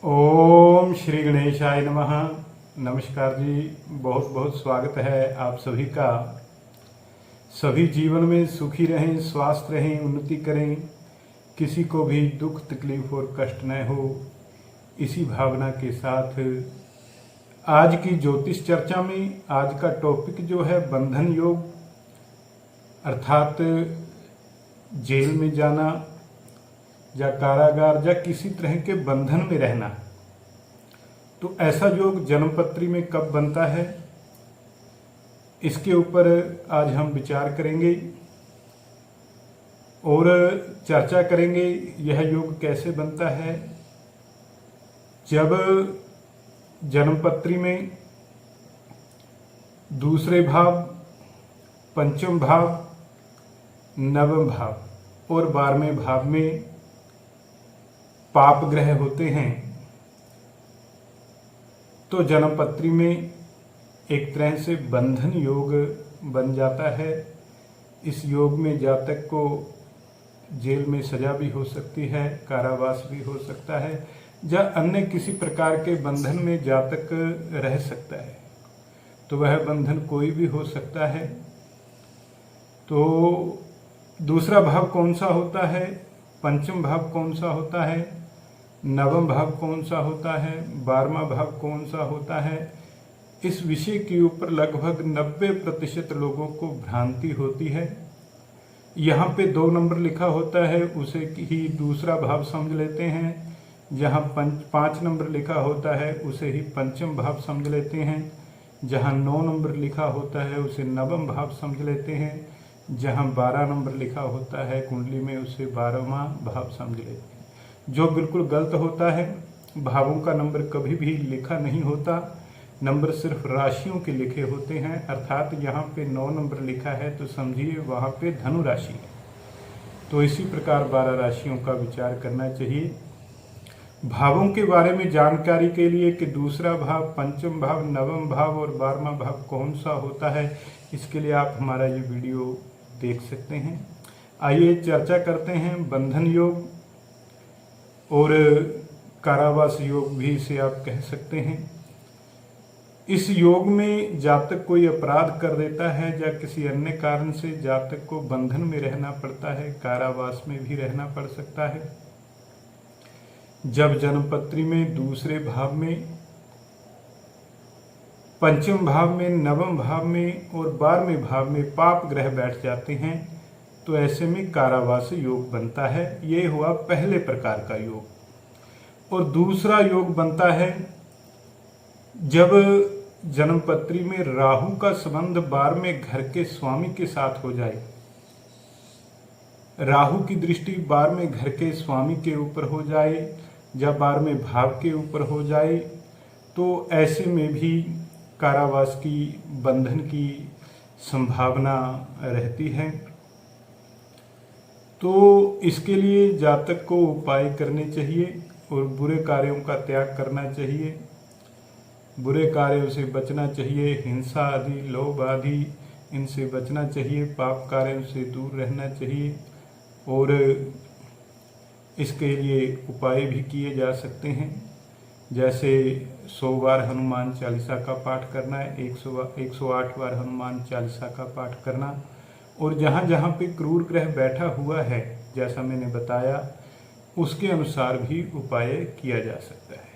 ओम श्री गणेशाय नमः। नमस्कार जी, बहुत बहुत स्वागत है आप सभी का। सभी जीवन में सुखी रहें, स्वस्थ रहें, उन्नति करें, किसी को भी दुख तकलीफ और कष्ट न हो, इसी भावना के साथ आज की ज्योतिष चर्चा में आज का टॉपिक जो है बंधन योग, अर्थात जेल में जाना या कारागार या किसी तरह के बंधन में रहना। तो ऐसा योग जन्मपत्री में कब बनता है, इसके ऊपर आज हम विचार करेंगे और चर्चा करेंगे यह योग कैसे बनता है। जब जन्मपत्री में दूसरे भाव, पंचम भाव, नवम भाव और 12वें भाव में पाप ग्रह होते हैं, तो जन्मपत्री में एक तरह से बंधन योग बन जाता है। इस योग में जातक को जेल में सजा भी हो सकती है, कारावास भी हो सकता है, या अन्य किसी प्रकार के बंधन में जातक रह सकता है। तो वह बंधन कोई भी हो सकता है। तो दूसरा भाव कौन सा होता है, पंचम भाव कौन सा होता है, नवम भाव कौन सा होता है, 12वां भाव कौन सा होता है, इस विषय के ऊपर लगभग 90% लोगों को भ्रांति होती है। यहाँ पे 2 नंबर लिखा होता है उसे ही दूसरा भाव समझ लेते हैं, जहाँ 5 नंबर लिखा होता है उसे ही पंचम भाव समझ लेते हैं, जहाँ 9 नंबर लिखा होता है उसे नवम भाव समझ लेते हैं, जहाँ 12 नंबर लिखा होता है कुंडली में उसे 12वां भाव समझ लेते हैं, जो बिल्कुल गलत होता है। भावों का नंबर कभी भी लिखा नहीं होता, नंबर सिर्फ राशियों के लिखे होते हैं। अर्थात यहाँ पे 9 नंबर लिखा है तो समझिए वहाँ पे धनु राशि है। तो इसी प्रकार 12 राशियों का विचार करना चाहिए। भावों के बारे में जानकारी के लिए कि दूसरा भाव, पंचम भाव, नवम भाव और 12वां भाव कौन सा होता है, इसके लिए आप हमारा ये वीडियो देख सकते हैं। आइए चर्चा करते हैं बंधन योग और कारावास योग भी इसे आप कह सकते हैं। इस योग में जातक कोई अपराध कर देता है या किसी अन्य कारण से जातक को बंधन में रहना पड़ता है, कारावास में भी रहना पड़ सकता है। जब जन्मपत्री में दूसरे भाव में, पंचम भाव में, नवम भाव में और 12वें भाव में पाप ग्रह बैठ जाते हैं, तो ऐसे में कारावास योग बनता है। ये हुआ पहले प्रकार का योग। और दूसरा योग बनता है जब जन्मपत्री में राहु का संबंध 12वें घर के स्वामी के साथ हो जाए। राहु की दृष्टि 12वें घर के स्वामी के ऊपर हो जाए या 12वें भाव के ऊपर हो जाए, तो ऐसे में भी कारावास की, बंधन की संभावना रहती है। तो इसके लिए जातक को उपाय करने चाहिए और बुरे कार्यों का त्याग करना चाहिए, बुरे कार्यों से बचना चाहिए, हिंसा आदि, लोभ आदि इनसे बचना चाहिए, पाप कार्यों से दूर रहना चाहिए। और इसके लिए उपाय भी किए जा सकते हैं, जैसे 100 बार हनुमान चालीसा का पाठ करना, 108 बार हनुमान चालीसा का पाठ करना। और जहाँ जहाँ पे क्रूर ग्रह बैठा हुआ है, जैसा मैंने बताया, उसके अनुसार भी उपाय किया जा सकता है।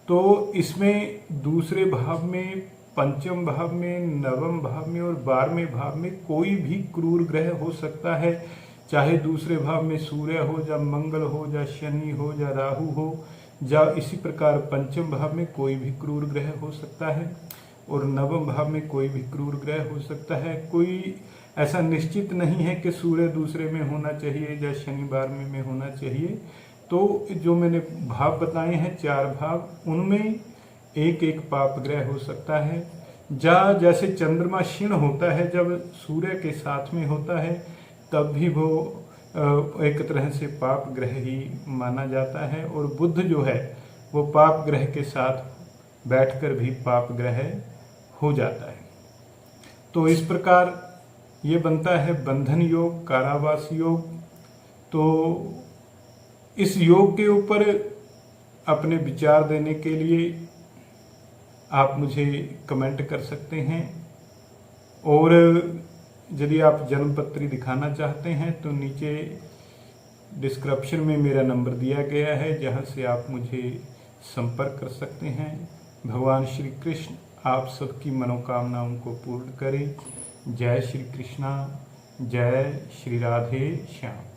तो इसमें दूसरे भाव में, पंचम भाव में, नवम भाव में और 12वें भाव में कोई भी क्रूर ग्रह हो सकता है। चाहे दूसरे भाव में सूर्य हो, या मंगल हो, या शनि हो, या राहु हो, या इसी प्रकार पंचम भाव में कोई भी क्रूर ग्रह हो सकता है और नवम भाव में कोई भी क्रूर ग्रह हो सकता है। कोई ऐसा निश्चित नहीं है कि सूर्य दूसरे में होना चाहिए या शनि 12वें में होना चाहिए। तो जो मैंने भाव बताए हैं 4 भाव, उनमें एक एक पाप ग्रह हो सकता है। जैसे चंद्रमा क्षीण होता है जब सूर्य के साथ में होता है, तब भी वो एक तरह से पाप ग्रह ही माना जाता है। और बुध जो है वो पाप ग्रह के साथ बैठकर भी पाप ग्रह हो जाता है। तो इस प्रकार ये बनता है बंधन योग, कारावास योग। तो इस योग के ऊपर अपने विचार देने के लिए आप मुझे कमेंट कर सकते हैं। और यदि आप जन्मपत्री दिखाना चाहते हैं तो नीचे डिस्क्रिप्शन में मेरा नंबर दिया गया है, जहां से आप मुझे संपर्क कर सकते हैं। भगवान श्री कृष्ण आप सबकी मनोकामनाओं को पूर्ण करें। जय श्री कृष्णा, जय श्री राधे श्याम।